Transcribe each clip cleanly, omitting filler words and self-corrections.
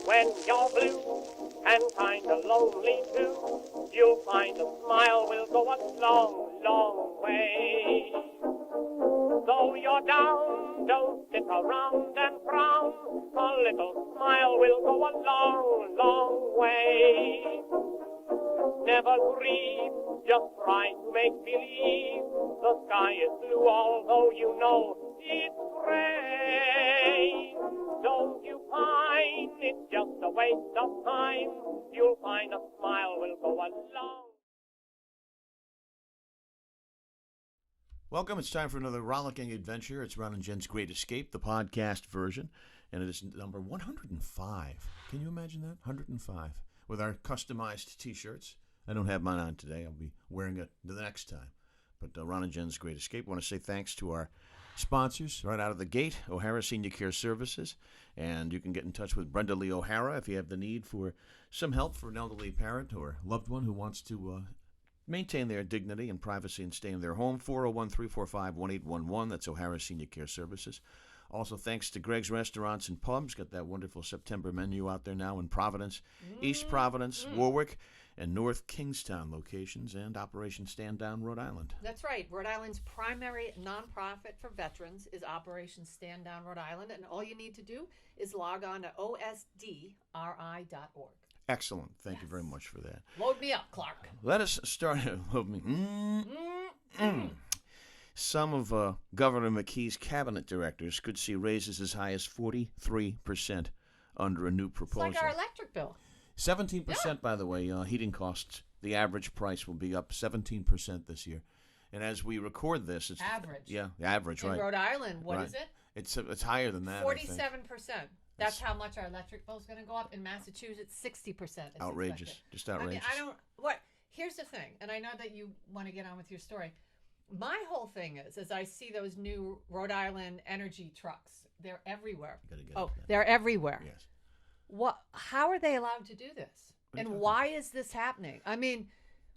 When you're blue and kinda lonely too, you'll find a smile will go a long, long way. Though you're down, don't sit around and frown. A little smile will go a long, long way. Never grieve, just try to make believe the sky is blue, although you know it's gray. Don't you pine, it's just a waste of time. You'll find a smile will go a long. Welcome. It's time for another rollicking adventure. It's Ron and Jen's Great Escape, the podcast version, and it is number 105. Can you imagine that? 105. With our customized T-shirts. I don't have mine on today. I'll be wearing it the next time. But Ron and Jen's Great Escape. I want to say thanks to our sponsors right out of the gate, O'Hara Senior Care Services. And you can get in touch with Brenda Lee O'Hara if you have the need for some help for an elderly parent or loved one who wants to maintain their dignity and privacy and stay in their home. 401-345-1811. That's O'Hara Senior Care Services. Also, thanks to Greg's Restaurants and Pubs. Got that wonderful September menu out there now in Providence, East Providence, Warwick, and North Kingstown locations, and Operation Stand Down, Rhode Island. That's right. Rhode Island's primary nonprofit for veterans is Operation Stand Down, Rhode Island, and all you need to do is log on to osdri.org. Excellent. Thank you very much for that. Load me up, Clark. Let us start. Some of Governor McKee's cabinet directors could see raises as high as 43% under a new proposal. It's like our electric bill. 17%, by the way, heating costs. The average price will be up 17% this year. And as we record this, it's average. Yeah, the average, right? In Rhode Island, what is it? It's higher than that. 47%. That's how much our electric bill is going to go up. In Massachusetts, 60%. Outrageous. Expected. Just outrageous. I mean, here's the thing, and I know that you want to get on with your story. My whole thing is, as I see those new Rhode Island energy trucks, they're everywhere. They're everywhere. Yes. How are they allowed to do this? And why is this happening? I mean,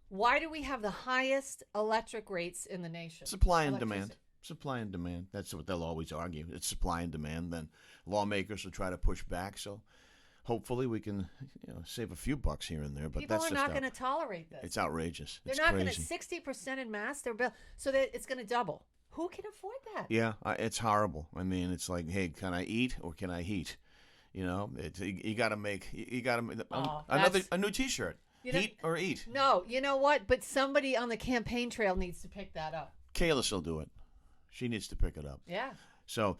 why do we have the highest electric rates in the nation? Supply and demand. Supply and demand. That's what they'll always argue. It's supply and demand. Then lawmakers will try to push back. So hopefully we can save a few bucks here and there. But people are not going to tolerate this. It's outrageous. They're not going to 60% in mass. Their bill, so that it's going to double. Who can afford that? Yeah, it's horrible. I mean, it's like, hey, can I eat or can I heat? You know, you got to make a new T-shirt. Heat or eat. No, you know what? But somebody on the campaign trail needs to pick that up. Kayla will do it. She needs to pick it up. Yeah. So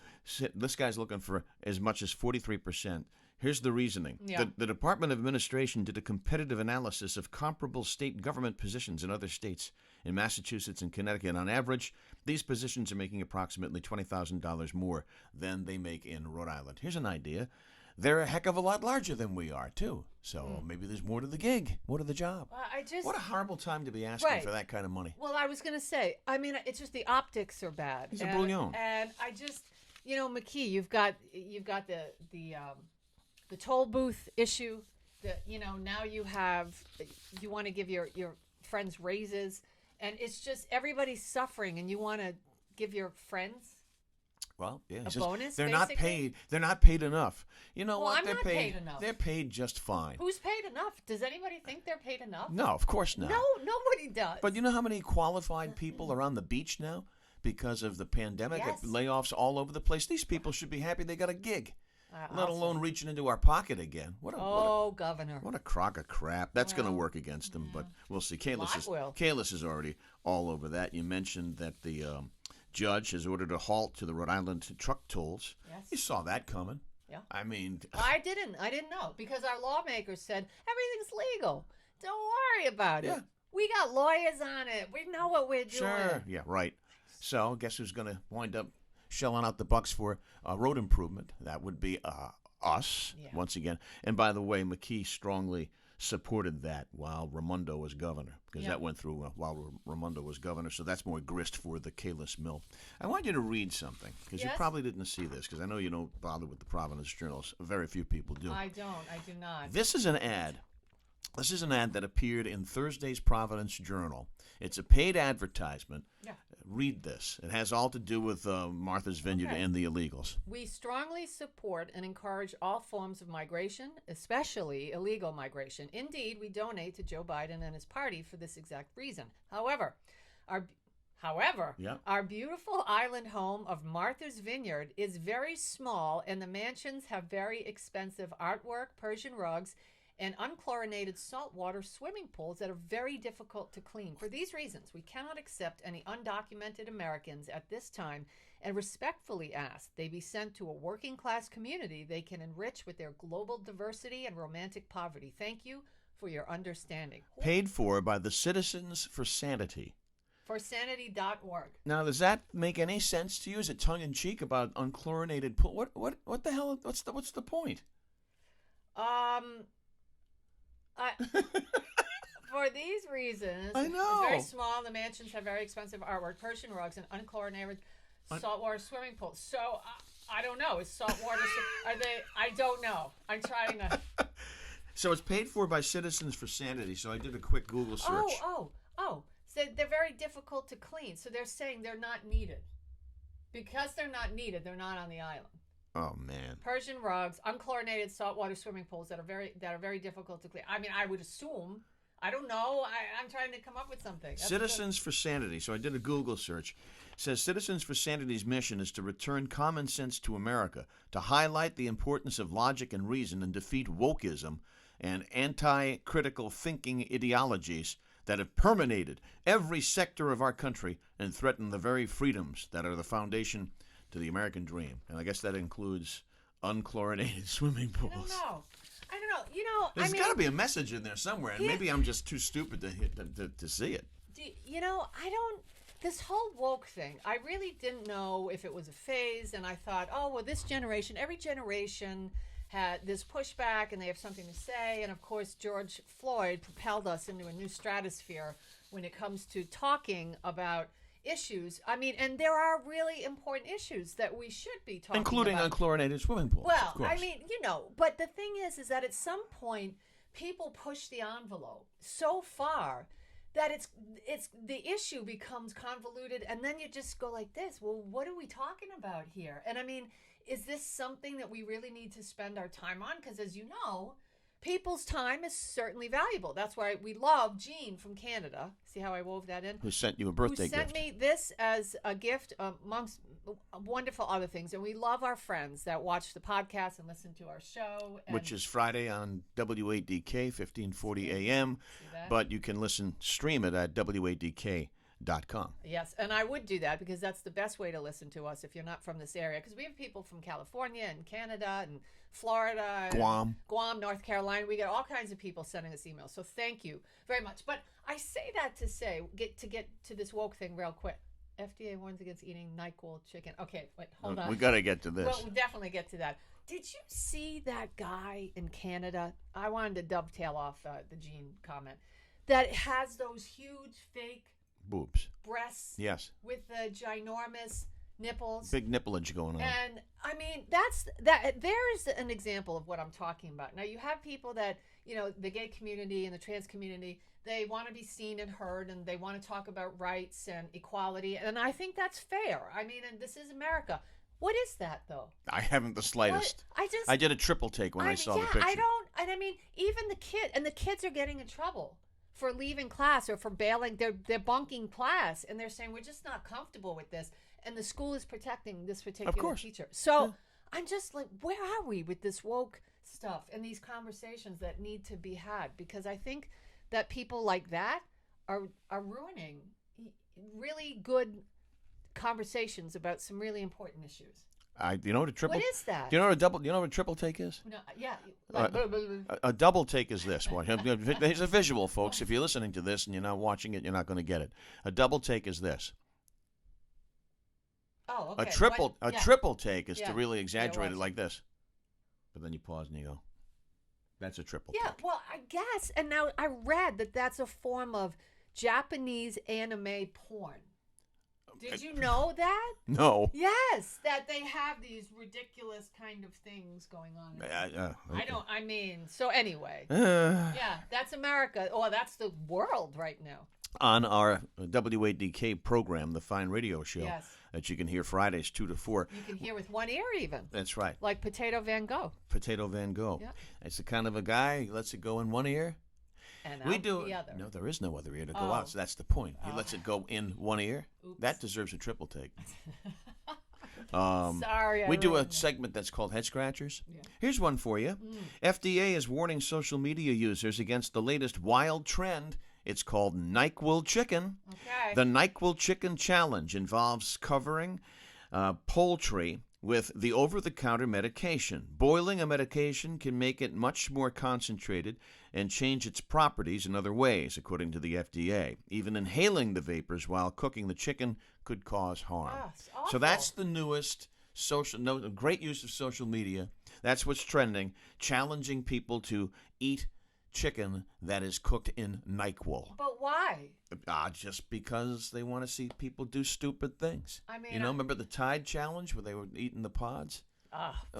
this guy's looking for as much as 43%. Here's the reasoning. Yeah. The Department of Administration did a competitive analysis of comparable state government positions in other states. In Massachusetts and Connecticut, on average, these positions are making approximately $20,000 more than they make in Rhode Island. Here's an idea. They're a heck of a lot larger than we are, too. So maybe there's more to the gig, more to the job. What a horrible time to be asking for that kind of money. Well, I was going to say, I mean, it's just the optics are bad. He's a bouillon. And I just, McKee, you've got the toll booth issue. Now you want to give your friends raises, and it's just everybody's suffering, and you want to give your friends. Well, yeah, a bonus. They're basically? not paid. They're not paid enough. You know what? I'm not paid enough. They're paid just fine. Who's paid enough? Does anybody think they're paid enough? No, of course not. No, nobody does. But you know how many qualified people are on the beach now because of the pandemic? Yes. Layoffs all over the place. These people should be happy they got a gig, let awesome. alone reaching into our pocket again. Governor! What a crock of crap. That's going to work against them, but we'll see. Kalis is already all over that. You mentioned that the judge has ordered a halt to the Rhode Island truck tolls. Yes. You saw that coming. Yeah. I mean, I didn't know because our lawmakers said everything's legal. Don't worry about it. We got lawyers on it. We know what we're doing. Sure. Yeah, right. So guess who's going to wind up shelling out the bucks for road improvement? That would be us once again. And by the way, McKee strongly supported that while Raimondo was governor, because that went through while Raimondo was governor. So that's more grist for the Kalis mill. I want you to read something, because you probably didn't see this, because I know you don't bother with the Providence Journals. Very few people do. I do not. This is an ad This is an ad that appeared in Thursday's Providence Journal. It's a paid advertisement. Yeah. Read this. It has all to do with Martha's Vineyard and the illegals. We strongly support and encourage all forms of migration, especially illegal migration. Indeed, we donate to Joe Biden and his party for this exact reason. However, our beautiful island home of Martha's Vineyard is very small, and the mansions have very expensive artwork, Persian rugs, and unchlorinated saltwater swimming pools that are very difficult to clean. For these reasons, we cannot accept any undocumented Americans at this time and respectfully ask they be sent to a working class community they can enrich with their global diversity and romantic poverty. Thank you for your understanding. Paid for by the Citizens for Sanity. For sanity.org. Now, does that make any sense to you? Is it tongue-in-cheek about unchlorinated pool? What the hell? What's the point? For these reasons, I know. It's very small. The mansions have very expensive artwork, Persian rugs, and unchlorinated saltwater swimming pools. So I don't know. Is saltwater? Are they? I don't know. I'm trying to. So it's paid for by Citizens for Sanity. So I did a quick Google search. Oh. So they're very difficult to clean. So they're saying they're not needed. Because they're not needed, they're not on the island. Oh man. Persian rugs, unchlorinated saltwater swimming pools that are very difficult to clean. I mean, I would assume. I don't know. I'm trying to come up with something. Citizens for Sanity. So I did a Google search. It says Citizens for Sanity's mission is to return common sense to America, to highlight the importance of logic and reason and defeat wokeism and anti-critical thinking ideologies that have permeated every sector of our country and threaten the very freedoms that are the foundation to the American dream. And I guess that includes unchlorinated swimming pools. I don't know. You know, There's got to be a message in there somewhere, and maybe I'm just too stupid to see it. This whole woke thing, I really didn't know if it was a phase, and I thought, every generation had this pushback, and they have something to say, and of course, George Floyd propelled us into a new stratosphere when it comes to talking about issues. I mean, and there are really important issues that we should be talking including about. unchlorinated swimming pools. Well, I mean, but the thing is that at some point people push the envelope so far that it's the issue becomes convoluted, and then you just go like this. Well, what are we talking about here? And I mean, is this something that we really need to spend our time on? Because as you know, people's time is certainly valuable. That's why we love Jean from Canada. See how I wove that in? Who sent you a birthday gift. Who sent me this as a gift amongst wonderful other things. And we love our friends that watch the podcast and listen to our show. Which is Friday on W8DK, 1540 a.m. But you can stream it at WADK.com. Yes, and I would do that because that's the best way to listen to us if you're not from this area. Because we have people from California and Canada and Florida, Guam, North Carolina. We get all kinds of people sending us emails. So thank you very much. But I say that to say, get to this woke thing real quick. FDA warns against eating NyQuil chicken. Okay, wait, hold on. We got to get to this. Well, we'll definitely get to that. Did you see that guy in Canada? I wanted to dovetail off the Jean comment. That has those huge fake boobs, breasts, yes, with the ginormous nipples, big nipplage going on. And I mean, there's an example of what I'm talking about. Now you have people that, the gay community and the trans community, they want to be seen and heard, and they want to talk about rights and equality, and I think that's fair. I mean, and this is America. What is that though? I haven't the slightest. I did a triple take when I saw the picture. I mean, even the kids are getting in trouble for leaving class or for bailing. They're bunking class, and they're saying we're just not comfortable with this, and the school is protecting this particular teacher. So I'm just like, where are we with this woke stuff and these conversations that need to be had? Because I think that people like that are ruining really good conversations about some really important issues. You know what a triple? What is that? Do you know what a double? You know what a triple take is? No, yeah. A double take is this one. There's a visual, folks. If you're listening to this and you're not watching it, you're not going to get it. A double take is this. Oh, okay. A triple take is to really exaggerate it like this, but then you pause and you go, "That's a triple." Yeah, take. well, I guess. And now I read that that's a form of Japanese anime porn. Did you know that? No. Yes, that they have these ridiculous kind of things going on. Okay. I mean, so anyway. Uh, Yeah, that's America. Oh, that's the world right now. On our WADK program, the Fine Radio Show, Yes. that you can hear Fridays 2 to 4. You can hear with one ear even. That's right. Like Potato Van Gogh. Potato Van Gogh. Yeah. It's the kind of a guy who lets it go in one ear. And We out do. the other. No, there is no other ear to go Oh. out. So that's the point. He lets it go in one ear. Oops. That deserves a triple take. Sorry. We do a ruined it. segment that's called Head Scratchers. Yeah. Here's one for you. FDA is warning social media users against the latest wild trend. It's called NyQuil Chicken. Okay. The NyQuil Chicken Challenge involves covering poultry with the over-the-counter medication. Boiling a medication can make it much more concentrated and change its properties in other ways, according to the FDA. Even inhaling the vapors while cooking the chicken could cause harm. Oh, it's So that's awful. the newest great use of social media. That's what's trending, challenging people to eat chicken that is cooked in NyQuil. But why? Just because they want to see people do stupid things. I mean, remember the Tide Challenge where they were eating the pods?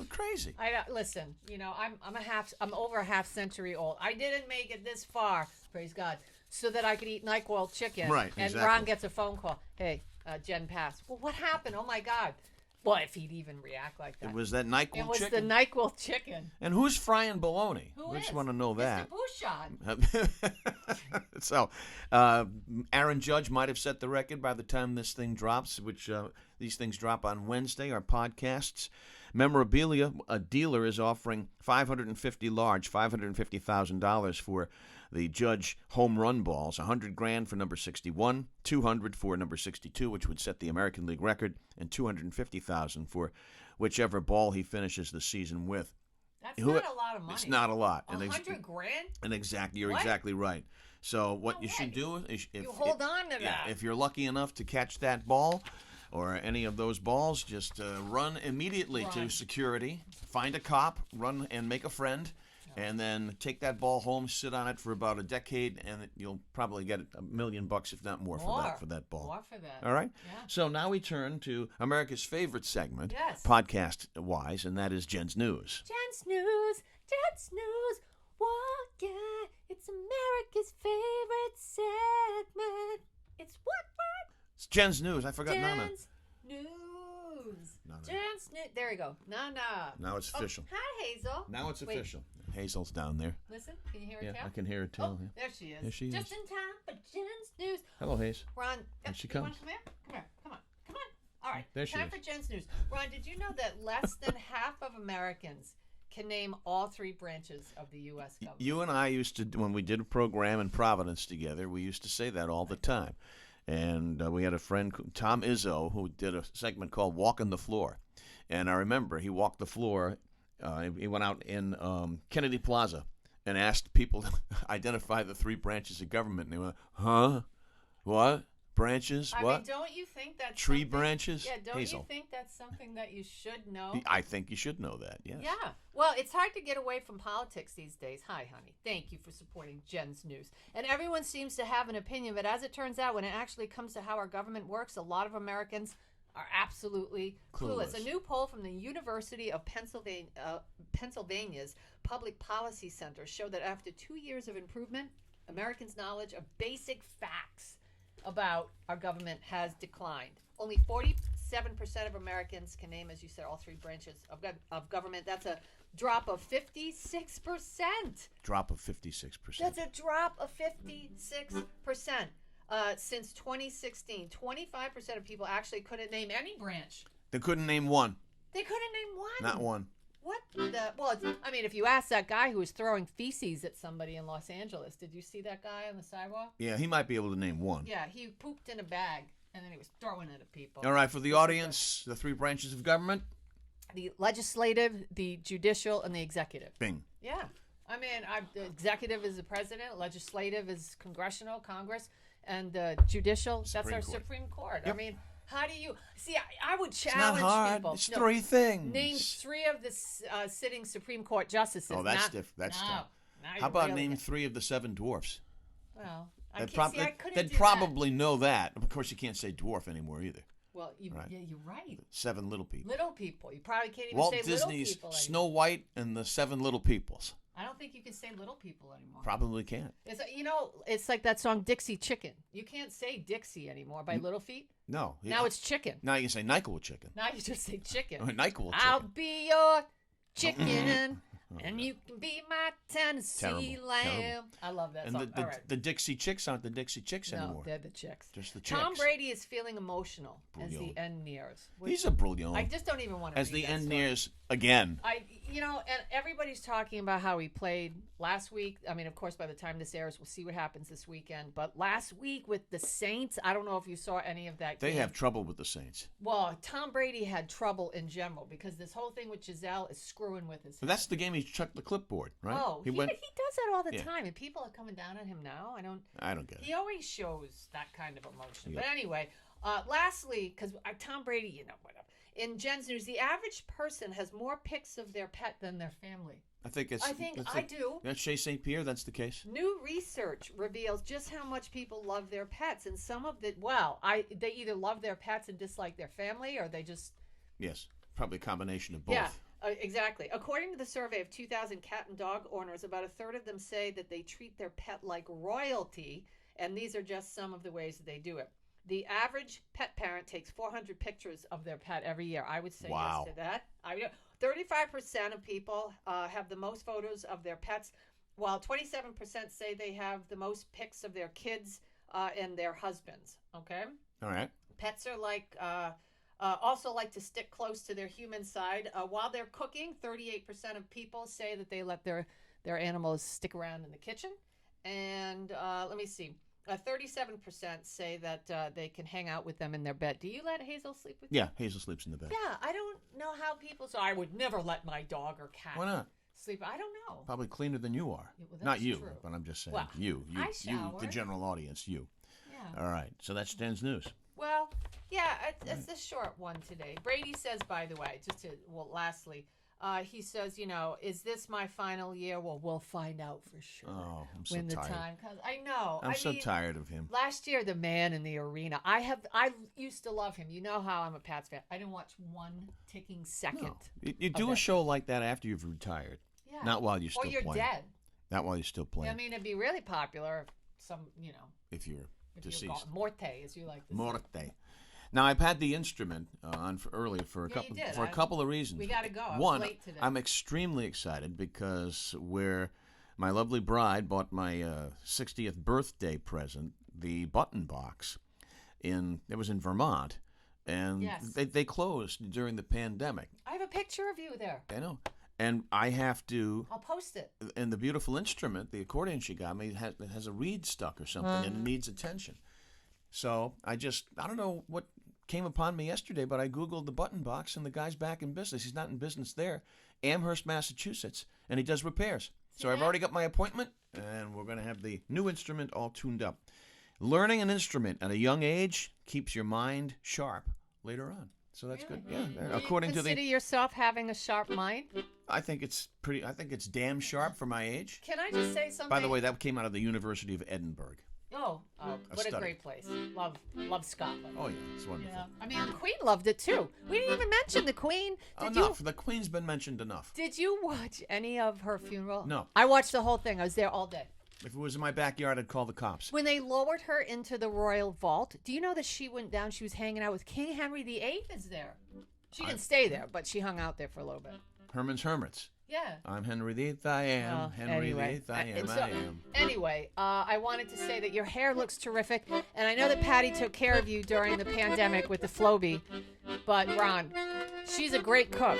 Crazy. Listen. I'm over a half century old. I didn't make it this far, praise God, so that I could eat NyQuil chicken. Right, And exactly. Ron gets a phone call. Hey, Jen passed. Well, what happened? Oh my God. Well, if he'd even react like that. It was that NyQuil It was chicken. the NyQuil chicken. And who's frying bologna? Who I is? just want to know that. Mr. Bouchon. So, Aaron Judge might have set the record by the time this thing drops, which these things drop on Wednesday, our podcasts. Memorabilia, a dealer is offering $550,000 for the Judge home run balls, $100,000 for number 61, $200,000 for number 62, which would set the American League record, and $250,000 for whichever ball he finishes the season with. That's not a lot of money. It's not a lot. $100,000? You're What? exactly right. So what No you should way. do is You hold on to that. if you're lucky enough to catch that ball or any of those balls, just run immediately to Run. security, find a cop, run and make a friend, and then take that ball home, sit on it for about a decade, and you'll probably get $1 million, if not more, for that ball. More for that. All right? Yeah. So now we turn to America's favorite segment, Yes. podcast-wise, and that is Jen's News. Jen's News. What? Yeah, it's America's favorite segment. It's what? It's Jen's News. I forgot Nana. Jen's News. Nana. Jen's News. There you go. Nana. Now it's official. Oh, hi, Hazel. Now it's Wait, official. Hazel's down there. listen, can you hear her Yeah, tell? I can hear her too. Oh, yeah. there she is. There she Just is. in time for Jen's News. Hello, Hayes. Ron, Here she you wanna comes. Come here. Come on. All right. There she time is. for Jen's News. Ron, did you know that less than half of Americans can name all three branches of the U.S. government? You and I used to, when we did a program in Providence together, we used to say that all the time. And we had a friend, Tom Izzo, who did a segment called Walking the Floor. And I remember he walked the floor. He went out in Kennedy Plaza and asked people to identify the three branches of government. And they went, huh? What? Branches? I what? mean, don't you think that's Tree something- branches? Yeah, don't Hazel. you think that's something that you should know? I think you should know that, yes. Yeah. Well, it's hard to get away from politics these days. Hi, honey. Thank you for supporting Jen's News. And everyone seems to have an opinion, but as it turns out, when it actually comes to how our government works, a lot of Americans are absolutely clueless. Clueless. A new poll from the University of Pennsylvania's Public Policy Center showed that after 2 years of improvement, Americans' knowledge of basic facts about our government has declined. Only 47% of Americans can name, as you said, all three branches of government. That's a drop of 56%. Drop of 56%. That's a drop of 56%. Since 2016, 25% of people actually couldn't name any branch. They couldn't name one. They couldn't name one. Not one. What the? Well, I mean, if you ask that guy who was throwing feces at somebody in Los Angeles, did you see that guy on the sidewalk? Yeah, he might be able to name one. Yeah, he pooped in a bag and then he was throwing it at people. All right, for the audience, the three branches of government, The legislative, the judicial, and the executive. bing. Yeah. I mean, the executive is the president, legislative is congressional, Congress, and judicial, that's Supreme our Court. Supreme Court. Yep. I mean, how do you see? I would It's not challenge hard. people. It's No, three things. Name three of the sitting Supreme Court justices. Oh, that's Not- different. That's no, tough. now How you're about really name getting- three of the seven dwarfs? Well, They'd probably know that. Of course, you can't say dwarf anymore either. Well, yeah, you're right. 7 little people. Little people. You probably can't even Walt say Disney's little people anymore. Snow White and the 7 Little Peoples. I don't think you can say little people anymore. Probably can't. It's like that song Dixie Chicken. You can't say Dixie anymore by Little Feat. No. Yeah. Now it's chicken. Now you can say NyQuil chicken. Now you just say chicken. NyQuil chicken. I'll be your chicken. And you can be my Tennessee lamb. Terrible. I love that and song. the Dixie Chicks aren't the Dixie Chicks anymore. No, they're the Chicks. Just the Chicks. Tom Brady is feeling emotional as the Brilliant. end nears. He's a brilliant. I just don't even want to As read the that end story. nears again. And everybody's talking about how he played last week. I mean, of course, by the time this airs, we'll see what happens this weekend. But last week with the Saints, I don't know if you saw any of that They game. have trouble with the Saints. Well, Tom Brady had trouble in general because this whole thing with Giselle is screwing with his head. But that's the game he chucked the clipboard, right? Oh, he does that all the Yeah. time, and people are coming down on him now. I don't get it. He always shows that kind of emotion. Yeah. But anyway, lastly, because Tom Brady, whatever. In Jen's News, the average person has more pics of their pet than their family. I think I do. That's Chez St. Pierre. That's the case. New research reveals just how much people love their pets, and some of the they either love their pets and dislike their family, or they just Yes, probably a combination of both. Yeah, exactly. According to the survey of 2,000 cat and dog owners, about a third of them say that they treat their pet like royalty, and these are just some of the ways that they do it. The average pet parent takes 400 pictures of their pet every year. I would say Wow. yes to that. 35% of people have the most photos of their pets, while 27% say they have the most pics of their kids and their husbands. Okay? All right. Pets are also like to stick close to their human side. While they're cooking, 38% of people say that they let their animals stick around in the kitchen. And let me see. 37% say that they can hang out with them in their bed. Do you let Hazel sleep with you? Yeah, Hazel sleeps in the bed. Yeah, I don't know how people say, I would never let my dog or cat Why not? sleep. I don't know. Probably cleaner than you are. Yeah, well, that's Not you, true. but I'm just saying Well, you, I the shower. general audience, you. Yeah. All right, so that's Dan's news. Well, yeah, it's a short one today. Brady says, by the way, lastly, he says, is this my final year? Well, we'll find out for sure. Oh, I'm so when the tired. time comes. I know. I'm I so mean, tired of him. Last year, the man in the arena. I used to love him. You know how I'm a Pats fan. I didn't watch one ticking second. No. You do a show like that after you've retired. Yeah. Not while you're still or you're playing. dead. Not while you're still playing. I mean, it'd be really popular if some, if you're if deceased. you're gone. Morte, as you like to say. Morte. Now I've had the instrument on earlier for a couple you did. for a couple of reasons. We got to go. I was One, late today. I'm extremely excited because where my lovely bride bought my 60th birthday present, the button box, it was in Vermont, and Yes. they closed during the pandemic. I have a picture of you there. I know, and I have to. I'll post it. And the beautiful instrument, the accordion she got me, it has a reed stuck or something, and it needs attention. So I don't know what came upon me yesterday, but I Googled the button box, and the guy's back in business. He's not in business there. Amherst, Massachusetts, and he does repairs. So I've already got my appointment, and we're going to have the new instrument all tuned up. Learning an instrument at a young age keeps your mind sharp later on. So that's good. Yeah. According Do you consider yourself having a sharp mind? I think it's damn sharp for my age. Can I just say something? By the way, that came out of the University of Edinburgh. What a great place. Love Scotland. Oh yeah, it's wonderful. Yeah. I mean, the Queen loved it too. We didn't even mention the Queen. The Queen's been mentioned enough. Did you watch any of her funeral? No. I watched the whole thing. I was there all day. If it was in my backyard, I'd call the cops. When they lowered her into the royal vault, do you know that she went down? She was hanging out with King Henry VIII. Is there? She didn't stay there, but she hung out there for a little bit. Herman's Hermits. Yeah. I'm Henry VIII, I am. Henry VIII, I am. Anyway, I wanted to say that your hair looks terrific, and I know that Patty took care of you during the pandemic with the Flowbee, but Ron, she's a great cook.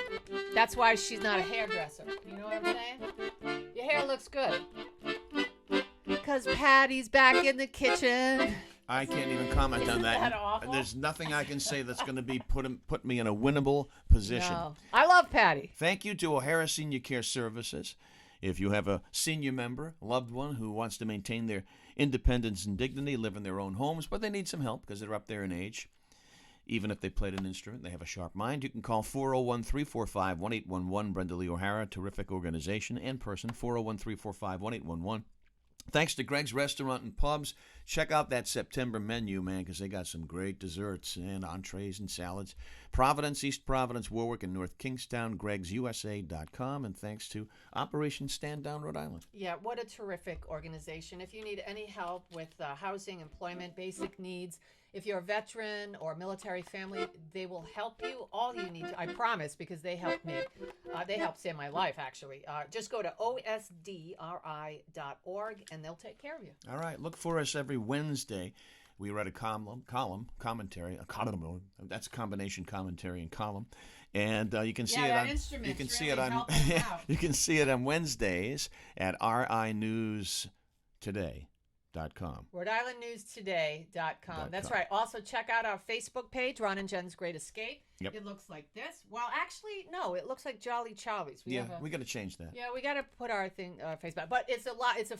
That's why she's not a hairdresser. You know what I'm saying? Your hair looks good. Because Patty's back in the kitchen. I can't even comment on that. that awful? There's nothing I can say that's going to be put me in a winnable position. No. I love Patty. Thank you to O'Hara Senior Care Services. If you have a senior member, loved one who wants to maintain their independence and dignity, live in their own homes, but they need some help because they're up there in age. Even if they played an instrument, they have a sharp mind. You can call 401-345-1811. Brenda Lee O'Hara, terrific organization and person, 401-345-1811. Thanks to Greg's Restaurant and Pubs. Check out that September menu, man, because they got some great desserts and entrees and salads. Providence, East Providence, Warwick, and North Kingstown, gregsusa.com. And thanks to Operation Stand Down Rhode Island. Yeah, what a terrific organization. If you need any help with housing, employment, basic needs, if you're a veteran or military family, they will help you. All you need to, I promise, because they helped me. They helped save my life, actually. Just go to osdri.org, and they'll take care of you. All right. Look for us every Wednesday. We write a commentary, a column. That's a combination commentary and column. And you can see it on. You can see it on. You can see it on Wednesdays at RINewsToday.com. Rhode-IslandNewsToday.com. That's right. Also, check out our Facebook page, Ron and Jen's Great Escape. Yep. It looks like this. Well, actually, no. It looks like Jolly Charlie's. We got to change that. Yeah, we got to put our thing Facebook. But it's a lot. It's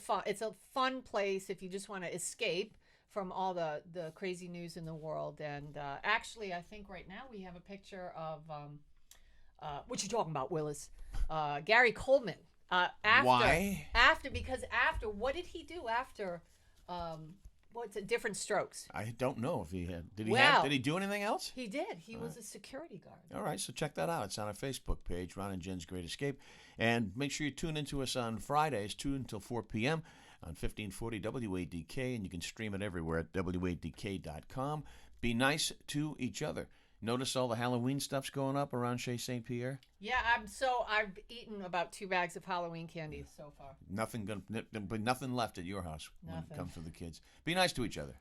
a fun place if you just want to escape from all the crazy news in the world. And actually, I think right now we have a picture of what you talking about, Willis? Gary Coleman. Why? Because what did he do after? What's it? Different Strokes. I don't know if he had. Did he do anything else? He did. He was a security guard. All right, so check that out. It's on our Facebook page, Ron and Jen's Great Escape. And make sure you tune into us on Fridays, 2 until 4 p.m. on 1540 WADK, and you can stream it everywhere at WADK.com. Be nice to each other. Notice all the Halloween stuff's going up around Chez St. Pierre? Yeah, I've eaten about 2 bags of Halloween candy so far. Nothing left at your house when it comes to the kids. Be nice to each other.